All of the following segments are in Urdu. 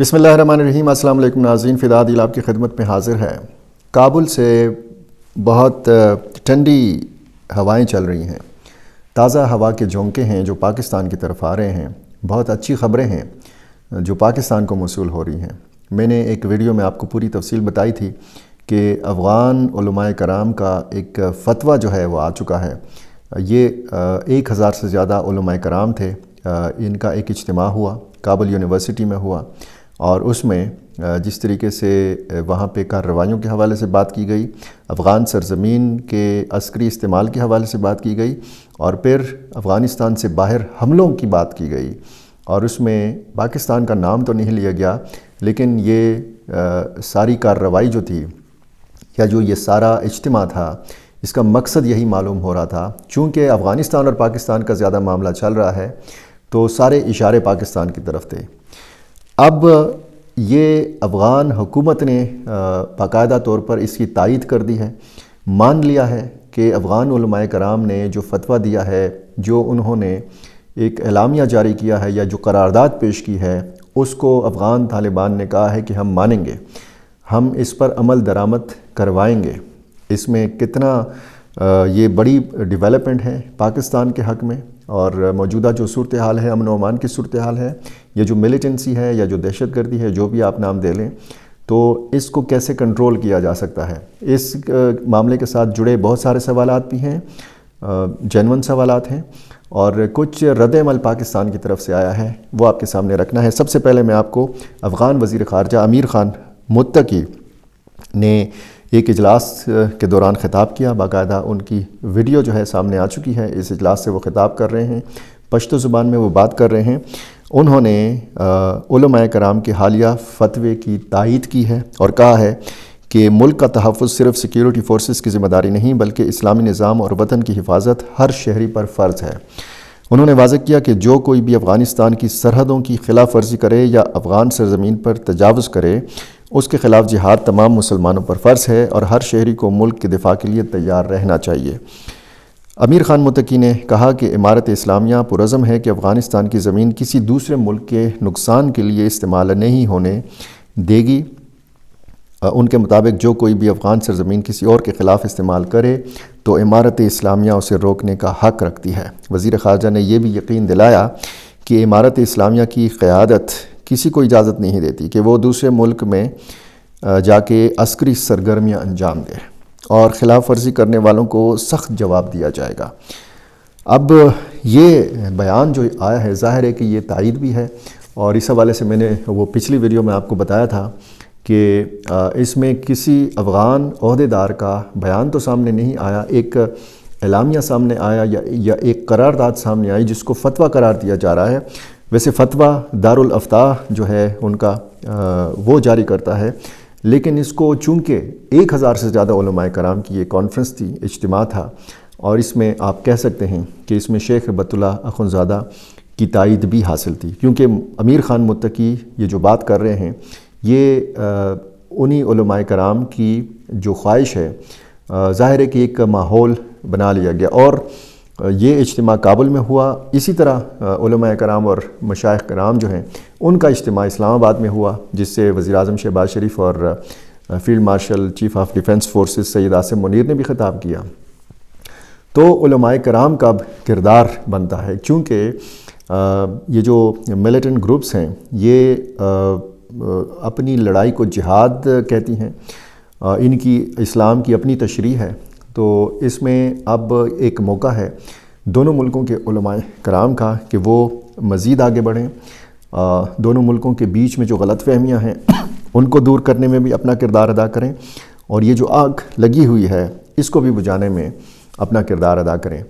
بسم اللہ الرحمن الرحیم۔ السلام علیکم ناظرین، فدا عادل آپ کی خدمت میں حاضر ہے۔ کابل سے بہت ٹھنڈی ہوائیں چل رہی ہیں، تازہ ہوا کے جھونکے ہیں جو پاکستان کی طرف آ رہے ہیں۔ بہت اچھی خبریں ہیں جو پاکستان کو موصول ہو رہی ہیں۔ میں نے ایک ویڈیو میں آپ کو پوری تفصیل بتائی تھی کہ افغان علماء کرام کا ایک فتویٰ جو ہے وہ آ چکا ہے۔ یہ 1000 سے زیادہ علماء کرام تھے، ان کا ایک اجتماع ہوا، کابل یونیورسٹی میں ہوا، اور اس میں جس طریقے سے وہاں پہ کارروائیوں کے حوالے سے بات کی گئی، افغان سرزمین کے عسکری استعمال کے حوالے سے بات کی گئی، اور پھر افغانستان سے باہر حملوں کی بات کی گئی، اور اس میں پاکستان کا نام تو نہیں لیا گیا، لیکن یہ ساری کارروائی جو تھی یا جو یہ سارا اجتماع تھا، اس کا مقصد یہی معلوم ہو رہا تھا۔ چونکہ افغانستان اور پاکستان کا زیادہ معاملہ چل رہا ہے تو سارے اشارے پاکستان کی طرف تھے۔ اب یہ افغان حکومت نے باقاعدہ طور پر اس کی تائید کر دی ہے، مان لیا ہے کہ افغان علماء کرام نے جو فتویٰ دیا ہے، جو انہوں نے ایک اعلامیہ جاری کیا ہے یا جو قرارداد پیش کی ہے، اس کو افغان طالبان نے کہا ہے کہ ہم مانیں گے، ہم اس پر عمل درآمد کروائیں گے۔ اس میں کتنا یہ بڑی ڈیولپمنٹ ہے پاکستان کے حق میں، اور موجودہ جو صورتحال ہے، امن و امان کی صورتحال ہے، یہ جو ملیٹنسی ہے یا جو دہشت گردی ہے، جو بھی آپ نام دے لیں، تو اس کو کیسے کنٹرول کیا جا سکتا ہے۔ اس معاملے کے ساتھ جڑے بہت سارے سوالات بھی ہیں، جینون سوالات ہیں، اور کچھ رد عمل پاکستان کی طرف سے آیا ہے، وہ آپ کے سامنے رکھنا ہے۔ سب سے پہلے میں آپ کو افغان وزیر خارجہ امیر خان متقی نے ایک اجلاس کے دوران خطاب کیا، باقاعدہ ان کی ویڈیو جو ہے سامنے آ چکی ہے۔ اس اجلاس سے وہ خطاب کر رہے ہیں، پشتو زبان میں وہ بات کر رہے ہیں۔ انہوں نے علماء کرام کے حالیہ فتوے کی تائید کی ہے اور کہا ہے کہ ملک کا تحفظ صرف سیکیورٹی فورسز کی ذمہ داری نہیں بلکہ اسلامی نظام اور وطن کی حفاظت ہر شہری پر فرض ہے۔ انہوں نے واضح کیا کہ جو کوئی بھی افغانستان کی سرحدوں کی خلاف ورزی کرے یا افغان سرزمین پر تجاوز کرے، اس کے خلاف جہاد تمام مسلمانوں پر فرض ہے اور ہر شہری کو ملک کے دفاع کے لیے تیار رہنا چاہیے۔ امیر خان متقی نے کہا کہ امارت اسلامیہ پرعزم ہے کہ افغانستان کی زمین کسی دوسرے ملک کے نقصان کے لیے استعمال نہیں ہونے دے گی۔ ان کے مطابق جو کوئی بھی افغان سرزمین کسی اور کے خلاف استعمال کرے تو امارت اسلامیہ اسے روکنے کا حق رکھتی ہے۔ وزیر خارجہ نے یہ بھی یقین دلایا کہ امارت اسلامیہ کی قیادت کسی کو اجازت نہیں دیتی کہ وہ دوسرے ملک میں جا کے عسکری سرگرمیاں انجام دے، اور خلاف ورزی کرنے والوں کو سخت جواب دیا جائے گا۔ اب یہ بیان جو آیا ہے، ظاہر ہے کہ یہ تائید بھی ہے، اور اس حوالے سے میں نے وہ پچھلی ویڈیو میں آپ کو بتایا تھا کہ اس میں کسی افغان عہدیدار کا بیان تو سامنے نہیں آیا، ایک اعلامیہ سامنے آیا یا ایک قرارداد سامنے آئی جس کو فتویٰ قرار دیا جا رہا ہے۔ ویسے فتویٰ دارالافتاء جو ہے ان کا وہ جاری کرتا ہے، لیکن اس کو چونکہ 1000 سے زیادہ علماء کرام کی یہ کانفرنس تھی، اجتماع تھا، اور اس میں آپ کہہ سکتے ہیں کہ اس میں شیخ ہبت اللہ اخندزادہ کی تائید بھی حاصل تھی، کیونکہ امیر خان متقی یہ جو بات کر رہے ہیں یہ انہی علماء کرام کی جو خواہش ہے۔ ظاہر ہے کہ ایک ماحول بنا لیا گیا، اور یہ اجتماع کابل میں ہوا۔ اسی طرح علماء کرام اور مشائخ کرام جو ہیں ان کا اجتماع اسلام آباد میں ہوا، جس سے وزیر اعظم شہباز شریف اور field marshal chief of defence forces Syed Asim Munir نے بھی خطاب کیا۔ تو علماء کرام کا کردار بنتا ہے، چونکہ یہ جو ملیٹنٹ گروپس ہیں یہ اپنی لڑائی کو جہاد کہتی ہیں، ان کی اسلام کی اپنی تشریح ہے، تو اس میں اب ایک موقع ہے دونوں ملکوں کے علماء کرام کا کہ وہ مزید آگے بڑھیں، دونوں ملکوں کے بیچ میں جو غلط فہمیاں ہیں ان کو دور کرنے میں بھی اپنا کردار ادا کریں، اور یہ جو آگ لگی ہوئی ہے اس کو بھی بجھانے میں اپنا کردار ادا کریں۔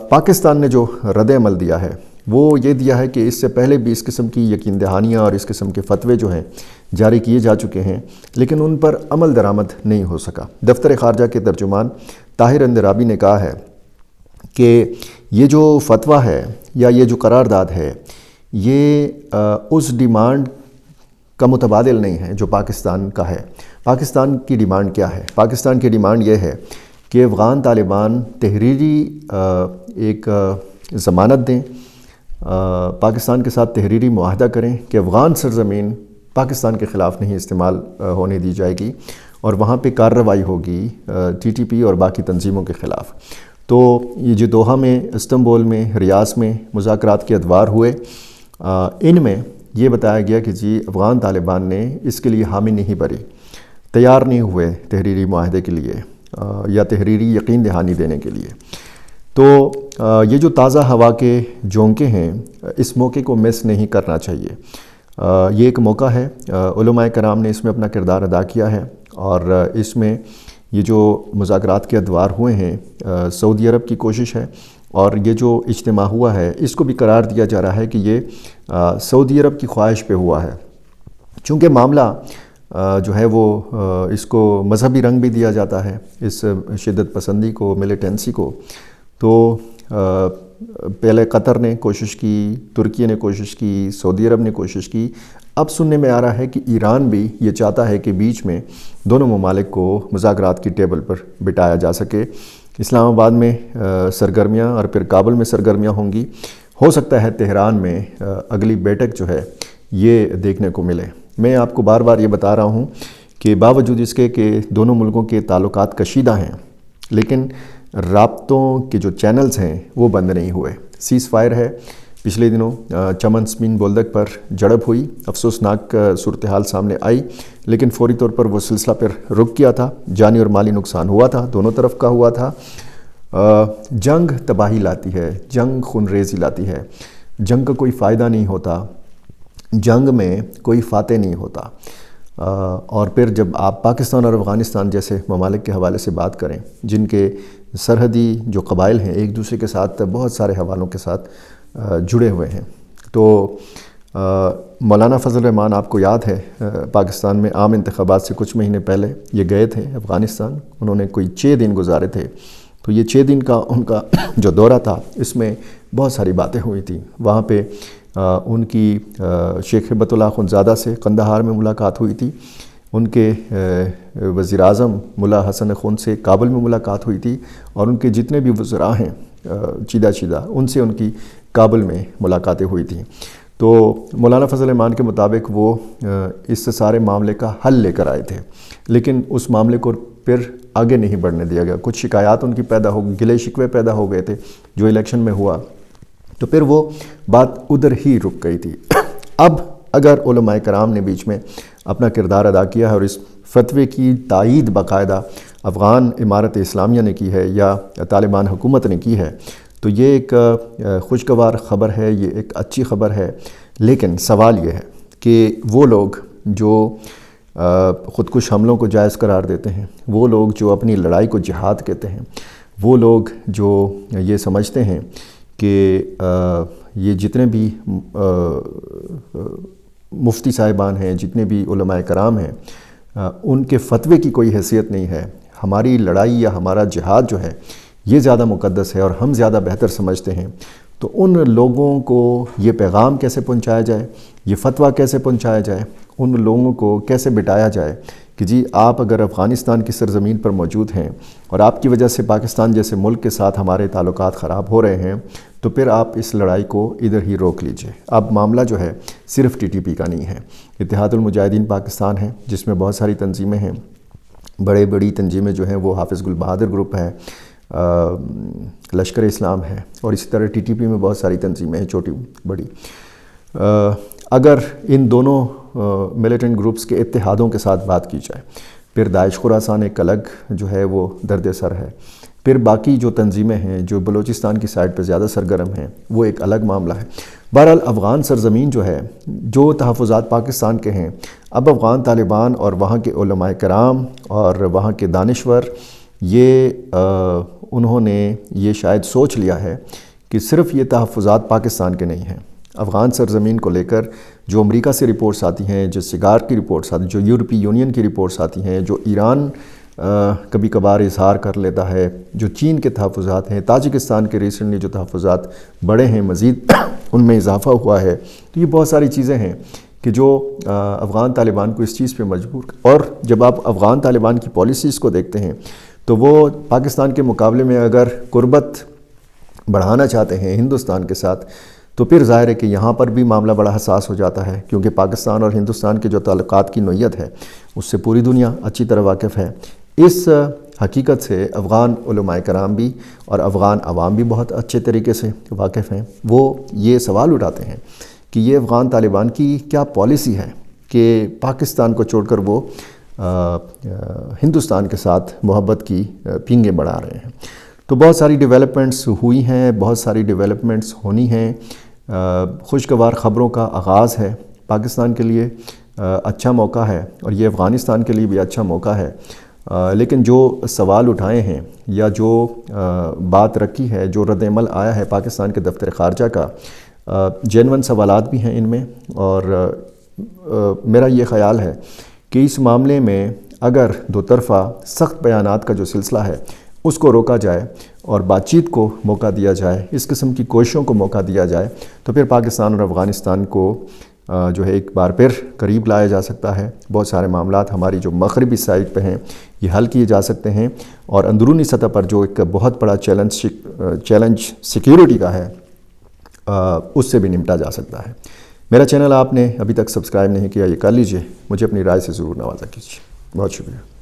پاکستان نے جو رد عمل دیا ہے وہ یہ دیا ہے کہ اس سے پہلے بھی اس قسم کی یقین دہانیاں اور اس قسم کے فتوے جو ہیں جاری کیے جا چکے ہیں، لیکن ان پر عمل درآمد نہیں ہو سکا۔ دفتر خارجہ کے ترجمان طاہر اندرابی نے کہا ہے کہ یہ جو فتویٰ ہے یا یہ جو قرارداد ہے یہ اس ڈیمانڈ کا متبادل نہیں ہے جو پاکستان کا ہے۔ پاکستان کی ڈیمانڈ کیا ہے؟ پاکستان کی ڈیمانڈ یہ ہے کہ افغان طالبان تحریری ایک ضمانت دیں پاکستان کے ساتھ تحریری معاہدہ کریں کہ افغان سرزمین پاکستان کے خلاف نہیں استعمال ہونے دی جائے گی اور وہاں پہ کارروائی ہوگی ٹی ٹی پی اور باقی تنظیموں کے خلاف۔ تو یہ جو دوحہ میں، استنبول میں، ریاض میں مذاکرات کے ادوار ہوئے، ان میں یہ بتایا گیا کہ جی افغان طالبان نے اس کے لیے حامی نہیں بھری، تیار نہیں ہوئے تحریری معاہدے کے لیے یا تحریری یقین دہانی دینے کے لیے۔ تو یہ جو تازہ ہوا کے جھونکے ہیں، اس موقع کو مس نہیں کرنا چاہیے۔ یہ ایک موقع ہے، علماء کرام نے اس میں اپنا کردار ادا کیا ہے، اور اس میں یہ جو مذاکرات کے ادوار ہوئے ہیں، سعودی عرب کی کوشش ہے، اور یہ جو اجتماع ہوا ہے اس کو بھی قرار دیا جا رہا ہے کہ یہ سعودی عرب کی خواہش پہ ہوا ہے۔ چونکہ معاملہ جو ہے وہ اس کو مذہبی رنگ بھی دیا جاتا ہے، اس شدت پسندی کو، ملیٹنسی کو، تو پہلے قطر نے کوشش کی، ترکی نے کوشش کی، سعودی عرب نے کوشش کی، اب سننے میں آ رہا ہے کہ ایران بھی یہ چاہتا ہے کہ بیچ میں دونوں ممالک کو مذاکرات کی ٹیبل پر بٹھایا جا سکے۔ اسلام آباد میں سرگرمیاں اور پھر کابل میں سرگرمیاں ہوں گی، ہو سکتا ہے تہران میں اگلی بیٹھک جو ہے یہ دیکھنے کو ملے۔ میں آپ کو بار بار یہ بتا رہا ہوں کہ باوجود اس کے کہ دونوں ملکوں کے تعلقات کشیدہ ہیں، لیکن رابطوں کے جو چینلز ہیں وہ بند نہیں ہوئے۔ سیز فائر ہے، پچھلے دنوں چمن سپین بولدک پر جھڑپ ہوئی، افسوسناک صورتحال سامنے آئی، لیکن فوری طور پر وہ سلسلہ پھر رک گیا تھا۔ جانی اور مالی نقصان ہوا تھا، دونوں طرف کا ہوا تھا۔ جنگ تباہی لاتی ہے، جنگ خون ریزی لاتی ہے، جنگ کا کوئی فائدہ نہیں ہوتا، جنگ میں کوئی فاتح نہیں ہوتا۔ اور پھر جب آپ پاکستان اور افغانستان جیسے ممالک کے حوالے سے بات کریں، جن کے سرحدی جو قبائل ہیں ایک دوسرے کے ساتھ بہت سارے حوالوں کے ساتھ جڑے ہوئے ہیں، تو مولانا فضل الرحمان آپ کو یاد ہے پاکستان میں عام انتخابات سے کچھ مہینے پہلے یہ گئے تھے افغانستان، انہوں نے کوئی 6 دن گزارے تھے۔ تو یہ 6 دن کا ان کا جو دورہ تھا اس میں بہت ساری باتیں ہوئی تھیں۔ وہاں پہ ان کی شیخ ہبت اللہ اخندزادہ سے قندھار میں ملاقات ہوئی تھی، ان کے وزیر اعظم ملا حسن اخوند سے کابل میں ملاقات ہوئی تھی، اور ان کے جتنے بھی وزراء ہیں چیدہ ان سے ان کی کابل میں ملاقاتیں ہوئی تھیں۔ تو مولانا فضل الرحمان کے مطابق وہ اس سارے معاملے کا حل لے کر آئے تھے، لیکن اس معاملے کو پھر آگے نہیں بڑھنے دیا گیا۔ کچھ شکایات ان کی پیدا ہو گئی، گلے شکوے پیدا ہو گئے تھے جو الیکشن میں ہوا، تو پھر وہ بات ادھر ہی رک گئی تھی۔ اب اگر علماء کرام نے بیچ میں اپنا کردار ادا کیا ہے اور اس فتوے کی تائید باقاعدہ افغان امارت اسلامیہ نے کی ہے یا طالبان حکومت نے کی ہے، تو یہ ایک خوشگوار خبر ہے، یہ ایک اچھی خبر ہے۔ لیکن سوال یہ ہے کہ وہ لوگ جو خودکش حملوں کو جائز قرار دیتے ہیں، وہ لوگ جو اپنی لڑائی کو جہاد کہتے ہیں، وہ لوگ جو یہ سمجھتے ہیں کہ یہ جتنے بھی مفتی صاحبان ہیں، جتنے بھی علماء کرام ہیں، ان کے فتوے کی کوئی حیثیت نہیں ہے، ہماری لڑائی یا ہمارا جہاد جو ہے یہ زیادہ مقدس ہے اور ہم زیادہ بہتر سمجھتے ہیں، تو ان لوگوں کو یہ پیغام کیسے پہنچایا جائے، یہ فتویٰ کیسے پہنچایا جائے، ان لوگوں کو کیسے بٹایا جائے کہ جی آپ اگر افغانستان کی سرزمین پر موجود ہیں اور آپ کی وجہ سے پاکستان جیسے ملک کے ساتھ ہمارے تعلقات خراب ہو رہے ہیں، تو پھر آپ اس لڑائی کو ادھر ہی روک لیجئے۔ اب معاملہ جو ہے صرف ٹی ٹی پی کا نہیں ہے، اتحاد المجاہدین پاکستان ہے جس میں بہت ساری تنظیمیں ہیں، بڑی تنظیمیں جو ہیں وہ حافظ گل بہادر گروپ ہے، لشکر اسلام ہے، اور اسی طرح ٹی ٹی پی میں بہت ساری تنظیمیں ہیں چھوٹی بڑی۔ اگر ان دونوں ملیٹنٹ گروپس کے اتحادوں کے ساتھ بات کی جائے، پھر داعش خراسان ایک الگ جو ہے وہ درد سر ہے، پھر باقی جو تنظیمیں ہیں جو بلوچستان کی سائڈ پہ زیادہ سرگرم ہیں وہ ایک الگ معاملہ ہے۔ بہرحال افغان سرزمین جو ہے، جو تحفظات پاکستان کے ہیں، اب افغان طالبان اور وہاں کے علماء کرام اور وہاں کے دانشور انہوں نے یہ شاید سوچ لیا ہے کہ صرف یہ تحفظات پاکستان کے نہیں ہیں۔ افغان سرزمین کو لے کر جو امریکہ سے رپورٹس آتی ہیں، جو سگار کی رپورٹس آتی ہیں، جو یورپی یونین کی رپورٹس آتی ہیں، جو ایران کبھی کبھار اظہار کر لیتا ہے، جو چین کے تحفظات ہیں، تاجکستان کے ریسنٹلی جو تحفظات بڑے ہیں، مزید ان میں اضافہ ہوا ہے، تو یہ بہت ساری چیزیں ہیں کہ جو افغان طالبان کو اس چیز پہ مجبور، اور جب آپ افغان طالبان کی پالیسیز کو دیکھتے ہیں تو وہ پاکستان کے مقابلے میں اگر قربت بڑھانا چاہتے ہیں ہندوستان کے ساتھ، تو پھر ظاہر ہے کہ یہاں پر بھی معاملہ بڑا حساس ہو جاتا ہے، کیونکہ پاکستان اور ہندوستان کے جو تعلقات کی نوعیت ہے اس سے پوری دنیا اچھی طرح واقف ہے۔ اس حقیقت سے افغان علماء کرام بھی اور افغان عوام بھی بہت اچھے طریقے سے واقف ہیں۔ وہ یہ سوال اٹھاتے ہیں کہ یہ افغان طالبان کی کیا پالیسی ہے کہ پاکستان کو چھوڑ کر وہ ہندوستان کے ساتھ محبت کی پینگیں بڑھا رہے ہیں۔ تو بہت ساری ڈیولپمنٹس ہوئی ہیں، بہت ساری ڈیولپمنٹس ہونی ہیں۔ خوشگوار خبروں کا آغاز ہے پاکستان کے لیے، اچھا موقع ہے، اور یہ افغانستان کے لیے بھی اچھا موقع ہے۔ لیکن جو سوال اٹھائے ہیں یا جو بات رکھی ہے، جو رد عمل آیا ہے پاکستان کے دفتر خارجہ کا، جینون سوالات بھی ہیں ان میں، اور میرا یہ خیال ہے کہ اس معاملے میں اگر دو طرفہ سخت بیانات کا جو سلسلہ ہے اس کو روکا جائے اور بات چیت کو موقع دیا جائے، اس قسم کی کوششوں کو موقع دیا جائے، تو پھر پاکستان اور افغانستان کو جو ہے ایک بار پھر قریب لایا جا سکتا ہے۔ بہت سارے معاملات ہماری جو مغربی سائڈ پہ ہیں یہ حل کیے جا سکتے ہیں، اور اندرونی سطح پر جو ایک بہت بڑا چیلنج سیکیورٹی کا ہے اس سے بھی نمٹا جا سکتا ہے۔ میرا چینل آپ نے ابھی تک سبسکرائب نہیں کیا، یہ کر لیجئے، مجھے اپنی رائے سے ضرور نوازا کیجیے۔ بہت شکریہ۔